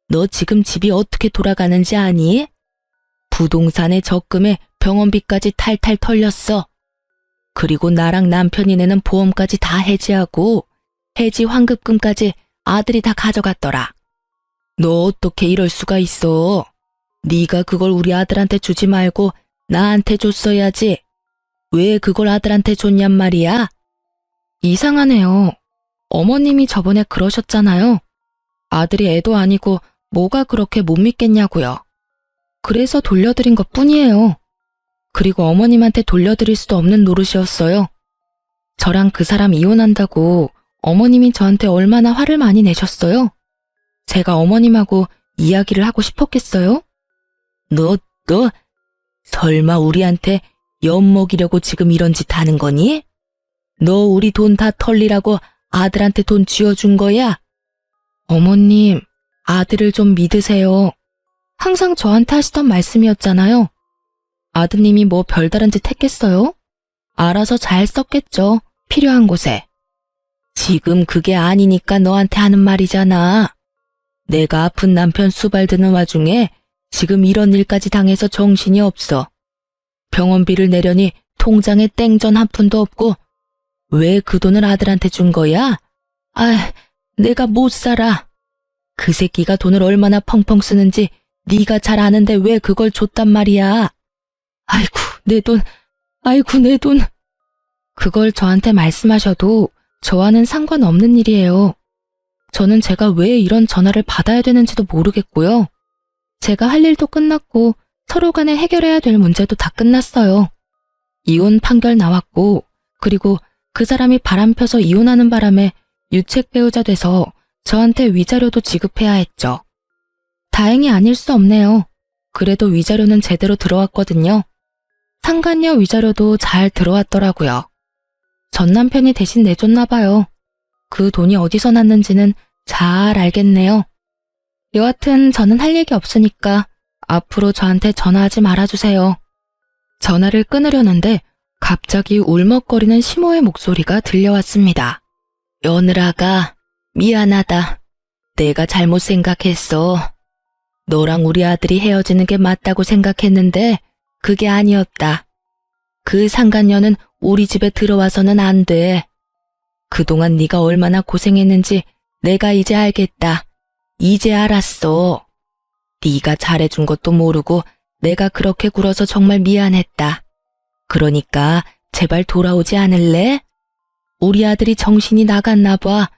너 지금 집이 어떻게 돌아가는지 아니? 부동산에 적금에 병원비까지 탈탈 털렸어. 그리고 나랑 남편이 내는 보험까지 다 해지하고 해지 환급금까지 아들이 다 가져갔더라. 너 어떻게 이럴 수가 있어? 네가 그걸 우리 아들한테 주지 말고 나한테 줬어야지. 왜 그걸 아들한테 줬냔 말이야? 이상하네요. 어머님이 저번에 그러셨잖아요. 아들이 애도 아니고 뭐가 그렇게 못 믿겠냐고요. 그래서 돌려드린 것 뿐이에요. 그리고 어머님한테 돌려드릴 수도 없는 노릇이었어요. 저랑 그 사람 이혼한다고 어머님이 저한테 얼마나 화를 많이 내셨어요? 제가 어머님하고 이야기를 하고 싶었겠어요? 너 설마 우리한테 엿먹이려고 지금 이런 짓 하는 거니? 너 우리 돈 다 털리라고 아들한테 돈 쥐어준 거야? 어머님, 아들을 좀 믿으세요. 항상 저한테 하시던 말씀이었잖아요. 아드님이 뭐 별다른 짓 했겠어요? 알아서 잘 썼겠죠. 필요한 곳에. 지금 그게 아니니까 너한테 하는 말이잖아. 내가 아픈 남편 수발드는 와중에 지금 이런 일까지 당해서 정신이 없어. 병원비를 내려니 통장에 땡전 한 푼도 없고 왜 그 돈을 아들한테 준 거야? 아, 내가 못 살아. 그 새끼가 돈을 얼마나 펑펑 쓰는지 네가 잘 아는데 왜 그걸 줬단 말이야. 아이고, 내 돈. 아이고, 내 돈. 그걸 저한테 말씀하셔도 저와는 상관없는 일이에요. 저는 제가 왜 이런 전화를 받아야 되는지도 모르겠고요. 제가 할 일도 끝났고 서로 간에 해결해야 될 문제도 다 끝났어요. 이혼 판결 나왔고 그리고 그 사람이 바람펴서 이혼하는 바람에 유책 배우자 돼서 저한테 위자료도 지급해야 했죠. 다행히 아닐 수 없네요. 그래도 위자료는 제대로 들어왔거든요. 상간녀 위자료도 잘 들어왔더라고요. 전 남편이 대신 내줬나 봐요. 그 돈이 어디서 났는지는 잘 알겠네요. 여하튼 저는 할 얘기 없으니까 앞으로 저한테 전화하지 말아주세요. 전화를 끊으려는데 갑자기 울먹거리는 시모의 목소리가 들려왔습니다. 며느라가 미안하다. 내가 잘못 생각했어. 너랑 우리 아들이 헤어지는 게 맞다고 생각했는데 그게 아니었다. 그 상간녀는 우리 집에 들어와서는 안 돼. 그동안 네가 얼마나 고생했는지 내가 이제 알겠다. 이제 알았어. 네가 잘해준 것도 모르고 내가 그렇게 굴어서 정말 미안했다. 그러니까 제발 돌아오지 않을래? 우리 아들이 정신이 나갔나 봐.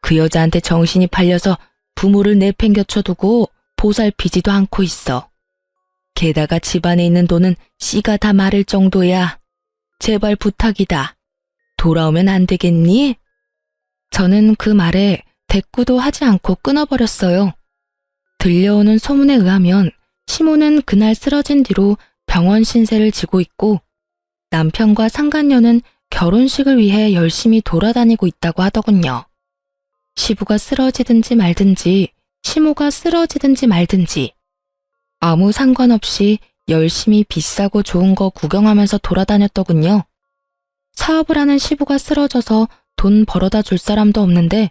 그 여자한테 정신이 팔려서 부모를 내팽겨쳐두고 보살피지도 않고 있어. 게다가 집안에 있는 돈은 씨가 다 마를 정도야. 제발 부탁이다. 돌아오면 안 되겠니? 저는 그 말에 대꾸도 하지 않고 끊어버렸어요. 들려오는 소문에 의하면 시모는 그날 쓰러진 뒤로 병원 신세를 지고 있고 남편과 상간녀는 결혼식을 위해 열심히 돌아다니고 있다고 하더군요. 시부가 쓰러지든지 말든지 시모가 쓰러지든지 말든지 아무 상관없이 열심히 비싸고 좋은 거 구경하면서 돌아다녔더군요. 사업을 하는 시부가 쓰러져서 돈 벌어다 줄 사람도 없는데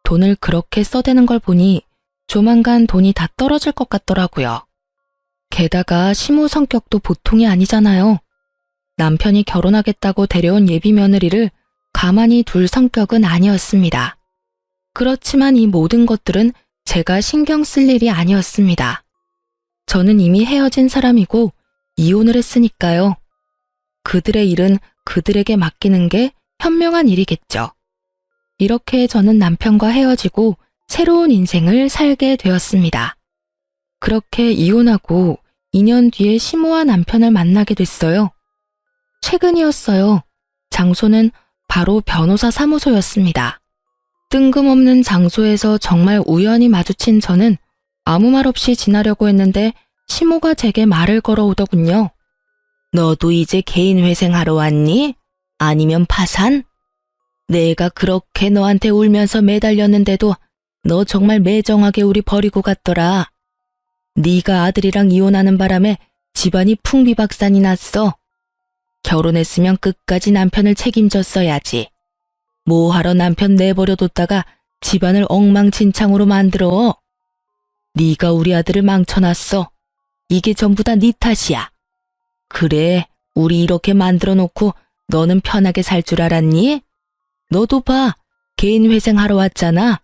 돈을 그렇게 써대는 걸 보니 조만간 돈이 다 떨어질 것 같더라고요. 게다가 시모 성격도 보통이 아니잖아요. 남편이 결혼하겠다고 데려온 예비 며느리를 가만히 둘 성격은 아니었습니다. 그렇지만 이 모든 것들은 제가 신경 쓸 일이 아니었습니다. 저는 이미 헤어진 사람이고 이혼을 했으니까요. 그들의 일은 그들에게 맡기는 게 현명한 일이겠죠. 이렇게 저는 남편과 헤어지고 새로운 인생을 살게 되었습니다. 그렇게 이혼하고 2년 뒤에 시모와 남편을 만나게 됐어요. 최근이었어요. 장소는 바로 변호사 사무소였습니다. 뜬금없는 장소에서 정말 우연히 마주친 저는 아무 말 없이 지나려고 했는데 시모가 제게 말을 걸어오더군요. 너도 이제 개인 회생하러 왔니? 아니면 파산? 내가 그렇게 너한테 울면서 매달렸는데도 너 정말 매정하게 우리 버리고 갔더라. 네가 아들이랑 이혼하는 바람에 집안이 풍비박산이 났어. 결혼했으면 끝까지 남편을 책임졌어야지. 뭐하러 남편 내버려뒀다가 집안을 엉망진창으로 만들어. 네가 우리 아들을 망쳐놨어. 이게 전부 다 네 탓이야. 그래, 우리 이렇게 만들어 놓고 너는 편하게 살 줄 알았니? 너도 봐, 개인 회생하러 왔잖아.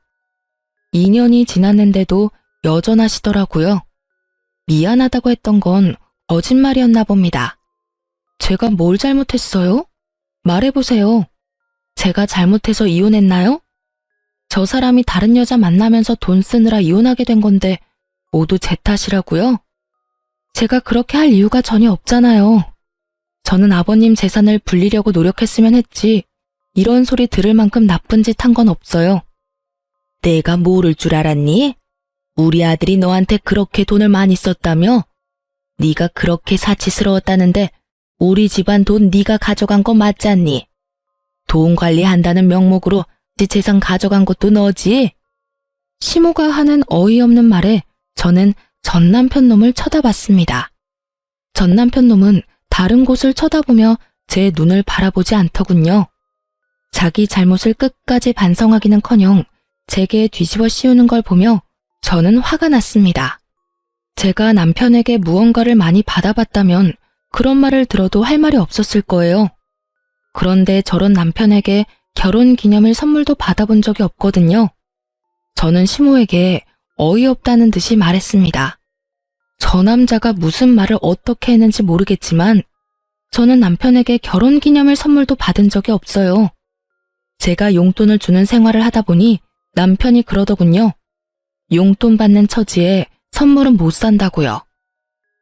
2년이 지났는데도 여전하시더라고요. 미안하다고 했던 건 거짓말이었나 봅니다. 제가 뭘 잘못했어요? 말해보세요. 제가 잘못해서 이혼했나요? 저 사람이 다른 여자 만나면서 돈 쓰느라 이혼하게 된 건데 모두 제 탓이라고요? 제가 그렇게 할 이유가 전혀 없잖아요. 저는 아버님 재산을 불리려고 노력했으면 했지 이런 소리 들을 만큼 나쁜 짓 한 건 없어요. 내가 모를 줄 알았니? 우리 아들이 너한테 그렇게 돈을 많이 썼다며? 네가 그렇게 사치스러웠다는데 우리 집안 돈 네가 가져간 거 맞잖니? 돈 관리한다는 명목으로 네 재산 가져간 것도 너지? 시모가 하는 어이없는 말에 저는 전 남편 놈을 쳐다봤습니다. 전 남편 놈은 다른 곳을 쳐다보며 제 눈을 바라보지 않더군요. 자기 잘못을 끝까지 반성하기는커녕 제게 뒤집어 씌우는 걸 보며 저는 화가 났습니다. 제가 남편에게 무언가를 많이 받아봤다면 그런 말을 들어도 할 말이 없었을 거예요. 그런데 저런 남편에게 결혼기념일 선물도 받아본 적이 없거든요. 저는 시모에게 어이없다는 듯이 말했습니다. 저 남자가 무슨 말을 어떻게 했는지 모르겠지만 저는 남편에게 결혼기념일 선물도 받은 적이 없어요. 제가 용돈을 주는 생활을 하다 보니 남편이 그러더군요. 용돈 받는 처지에 선물은 못 산다고요.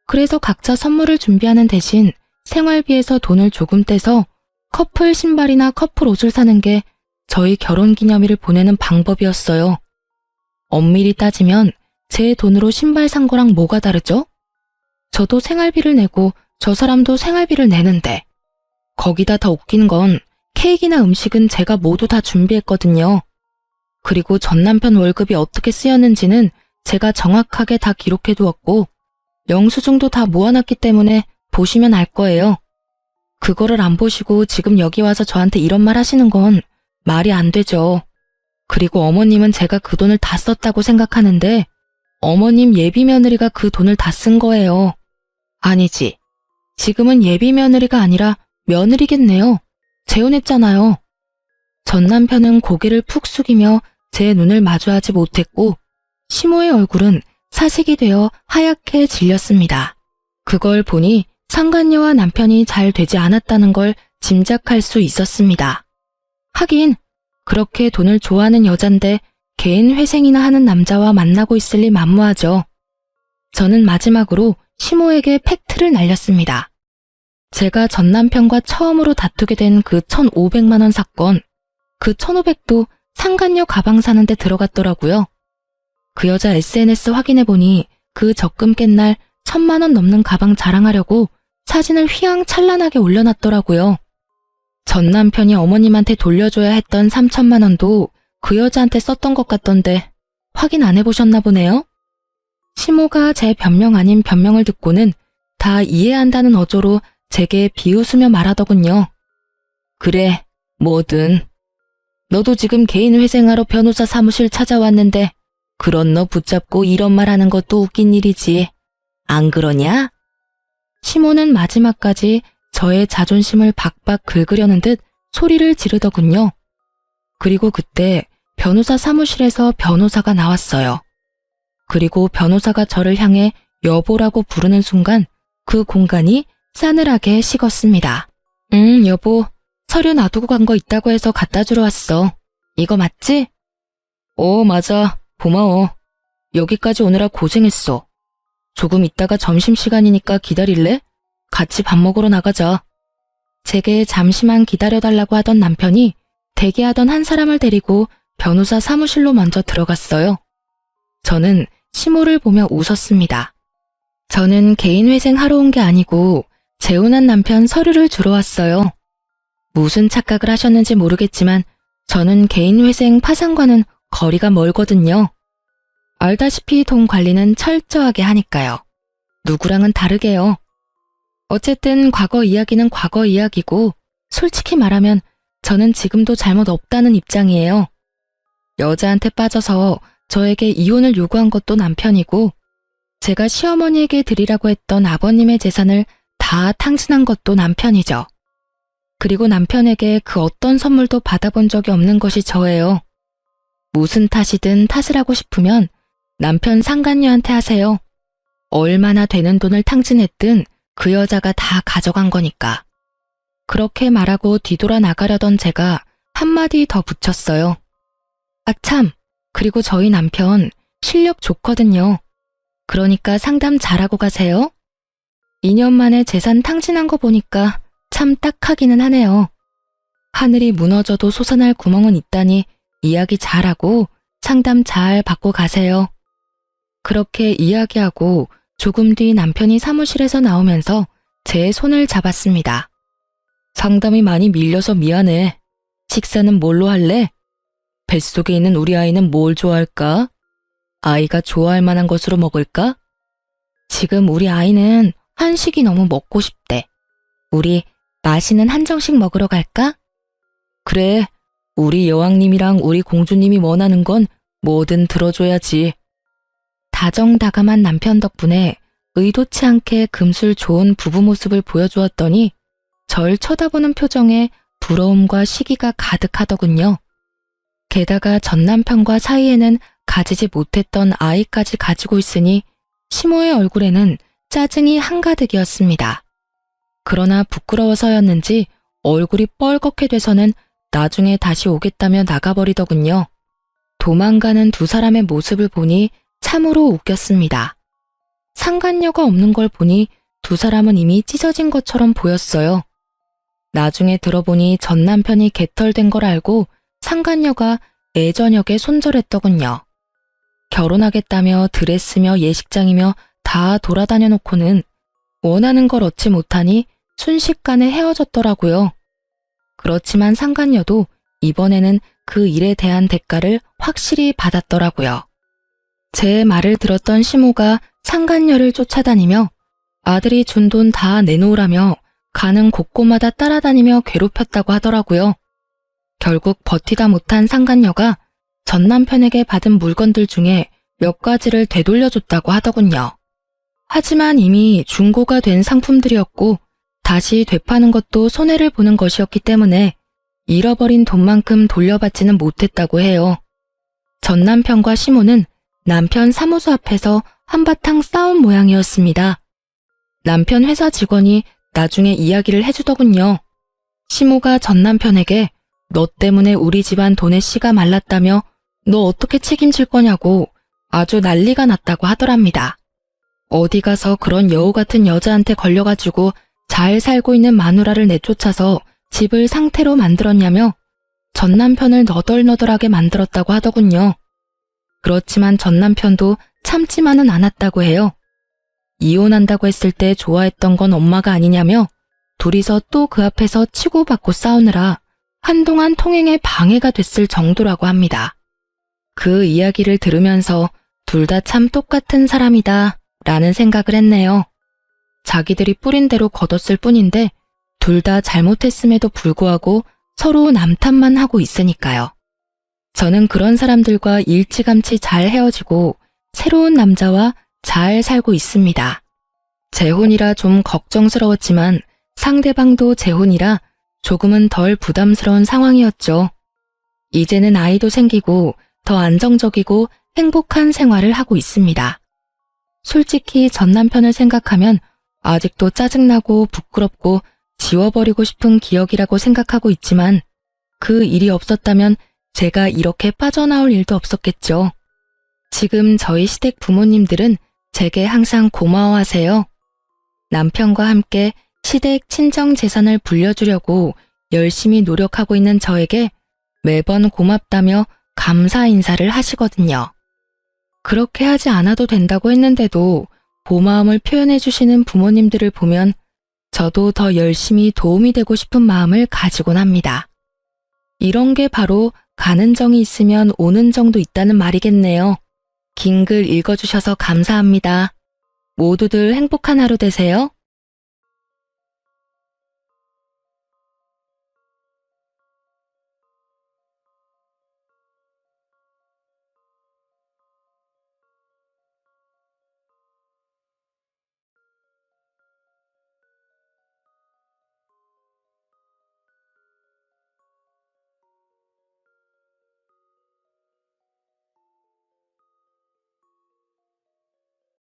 그래서 각자 선물을 준비하는 대신 생활비에서 돈을 조금 떼서 커플 신발이나 커플 옷을 사는 게 저희 결혼기념일을 보내는 방법이었어요. 엄밀히 따지면 제 돈으로 신발 산 거랑 뭐가 다르죠? 저도 생활비를 내고 저 사람도 생활비를 내는데 거기다 더 웃긴 건 케이크나 음식은 제가 모두 다 준비했거든요. 그리고 전 남편 월급이 어떻게 쓰였는지는 제가 정확하게 다 기록해 두었고 영수증도 다 모아놨기 때문에 보시면 알 거예요. 그거를 안 보시고 지금 여기 와서 저한테 이런 말 하시는 건 말이 안 되죠. 그리고 어머님은 제가 그 돈을 다 썼다고 생각하는데 어머님 예비 며느리가 그 돈을 다 쓴 거예요. 아니지. 지금은 예비 며느리가 아니라 며느리겠네요. 재혼했잖아요. 전 남편은 고개를 푹 숙이며 제 눈을 마주하지 못했고 시모의 얼굴은 사색이 되어 하얗게 질렸습니다. 그걸 보니 상간녀와 남편이 잘 되지 않았다는 걸 짐작할 수 있었습니다. 하긴 그렇게 돈을 좋아하는 여잔데 개인 회생이나 하는 남자와 만나고 있을 리 만무하죠. 저는 마지막으로 시모에게 팩트를 날렸습니다. 제가 전 남편과 처음으로 다투게 된 그 1,500만 원 사건, 그 1,500도 상간녀 가방 사는데 들어갔더라고요. 그 여자 SNS 확인해보니 그 적금 깬 날 1,000만 원 넘는 가방 자랑하려고 사진을 휘황찬란하게 올려놨더라고요. 전 남편이 어머님한테 돌려줘야 했던 3,000만 원도 그 여자한테 썼던 것 같던데 확인 안 해보셨나 보네요? 시모가 제 변명 아닌 변명을 듣고는 다 이해한다는 어조로 제게 비웃으며 말하더군요. 그래, 뭐든. 너도 지금 개인 회생하러 변호사 사무실 찾아왔는데 그런 너 붙잡고 이런 말 하는 것도 웃긴 일이지. 안 그러냐? 시모는 마지막까지 저의 자존심을 박박 긁으려는 듯 소리를 지르더군요. 그리고 그때 변호사 사무실에서 변호사가 나왔어요. 그리고 변호사가 저를 향해 여보라고 부르는 순간 그 공간이 싸늘하게 식었습니다. 여보, 서류 놔두고 간 거 있다고 해서 갖다 주러 왔어. 이거 맞지? 맞아. 고마워. 여기까지 오느라 고생했어. 조금 있다가 점심시간이니까 기다릴래? 같이 밥 먹으러 나가자. 제게 잠시만 기다려달라고 하던 남편이 대기하던 한 사람을 데리고 변호사 사무실로 먼저 들어갔어요. 저는 시모를 보며 웃었습니다. 저는 개인회생 하러 온 게 아니고 재혼한 남편 서류를 주러 왔어요. 무슨 착각을 하셨는지 모르겠지만 저는 개인회생 파산과는 거리가 멀거든요. 알다시피 돈 관리는 철저하게 하니까요. 누구랑은 다르게요. 어쨌든 과거 이야기는 과거 이야기고 솔직히 말하면 저는 지금도 잘못 없다는 입장이에요. 여자한테 빠져서 저에게 이혼을 요구한 것도 남편이고 제가 시어머니에게 드리라고 했던 아버님의 재산을 다 탕진한 것도 남편이죠. 그리고 남편에게 그 어떤 선물도 받아본 적이 없는 것이 저예요. 무슨 탓이든 탓을 하고 싶으면 남편 상간녀한테 하세요. 얼마나 되는 돈을 탕진했든 그 여자가 다 가져간 거니까. 그렇게 말하고 뒤돌아 나가려던 제가 한마디 더 붙였어요. 아 참, 그리고 저희 남편 실력 좋거든요. 그러니까 상담 잘하고 가세요. 2년 만에 재산 탕진한 거 보니까 참 딱하기는 하네요. 하늘이 무너져도 솟아날 구멍은 있다니 이야기 잘하고 상담 잘 받고 가세요. 그렇게 이야기하고 조금 뒤 남편이 사무실에서 나오면서 제 손을 잡았습니다. 상담이 많이 밀려서 미안해. 식사는 뭘로 할래? 뱃속에 있는 우리 아이는 뭘 좋아할까? 아이가 좋아할 만한 것으로 먹을까? 지금 우리 아이는 한식이 너무 먹고 싶대. 우리 맛있는 한정식 먹으러 갈까? 그래, 우리 여왕님이랑 우리 공주님이 원하는 건 뭐든 들어줘야지. 다정다감한 남편 덕분에 의도치 않게 금술 좋은 부부 모습을 보여주었더니 절 쳐다보는 표정에 부러움과 시기가 가득하더군요. 게다가 전 남편과 사이에는 가지지 못했던 아이까지 가지고 있으니 시모의 얼굴에는 짜증이 한가득이었습니다. 그러나 부끄러워서였는지 얼굴이 뻘겋게 돼서는 나중에 다시 오겠다며 나가버리더군요. 도망가는 두 사람의 모습을 보니 참으로 웃겼습니다. 상간녀가 없는 걸 보니 두 사람은 이미 찢어진 것처럼 보였어요. 나중에 들어보니 전 남편이 개털된 걸 알고 상간녀가 애저녁에 손절했더군요. 결혼하겠다며 드레스며 예식장이며 다 돌아다녀 놓고는 원하는 걸 얻지 못하니 순식간에 헤어졌더라고요. 그렇지만 상간녀도 이번에는 그 일에 대한 대가를 확실히 받았더라고요. 제 말을 들었던 시모가 상간녀를 쫓아다니며 아들이 준 돈 다 내놓으라며 가는 곳곳마다 따라다니며 괴롭혔다고 하더라고요. 결국 버티다 못한 상간녀가 전 남편에게 받은 물건들 중에 몇 가지를 되돌려줬다고 하더군요. 하지만 이미 중고가 된 상품들이었고 다시 되파는 것도 손해를 보는 것이었기 때문에 잃어버린 돈만큼 돌려받지는 못했다고 해요. 전 남편과 시모는 남편 사무소 앞에서 한바탕 싸운 모양이었습니다. 남편 회사 직원이 나중에 이야기를 해주더군요. 시모가 전 남편에게 너 때문에 우리 집안 돈의 씨가 말랐다며 너 어떻게 책임질 거냐고 아주 난리가 났다고 하더랍니다. 어디 가서 그런 여우 같은 여자한테 걸려가지고 잘 살고 있는 마누라를 내쫓아서 집을 상태로 만들었냐며 전 남편을 너덜너덜하게 만들었다고 하더군요. 그렇지만 전 남편도 참지만은 않았다고 해요. 이혼한다고 했을 때 좋아했던 건 엄마가 아니냐며 둘이서 또 그 앞에서 치고받고 싸우느라 한동안 통행에 방해가 됐을 정도라고 합니다. 그 이야기를 들으면서 둘 다 참 똑같은 사람이다 라는 생각을 했네요. 자기들이 뿌린 대로 거뒀을 뿐인데 둘 다 잘못했음에도 불구하고 서로 남탓만 하고 있으니까요. 저는 그런 사람들과 일찌감치 잘 헤어지고 새로운 남자와 잘 살고 있습니다. 재혼이라 좀 걱정스러웠지만 상대방도 재혼이라 조금은 덜 부담스러운 상황이었죠. 이제는 아이도 생기고 더 안정적이고 행복한 생활을 하고 있습니다. 솔직히 전 남편을 생각하면 아직도 짜증나고 부끄럽고 지워버리고 싶은 기억이라고 생각하고 있지만 그 일이 없었다면 제가 이렇게 빠져나올 일도 없었겠죠. 지금 저희 시댁 부모님들은 제게 항상 고마워하세요. 남편과 함께 시댁 친정 재산을 불려주려고 열심히 노력하고 있는 저에게 매번 고맙다며 감사 인사를 하시거든요. 그렇게 하지 않아도 된다고 했는데도 고마움을 표현해 주시는 부모님들을 보면 저도 더 열심히 도움이 되고 싶은 마음을 가지곤 합니다. 이런 게 바로 가는 정이 있으면 오는 정도 있다는 말이겠네요. 긴 글 읽어주셔서 감사합니다. 모두들 행복한 하루 되세요.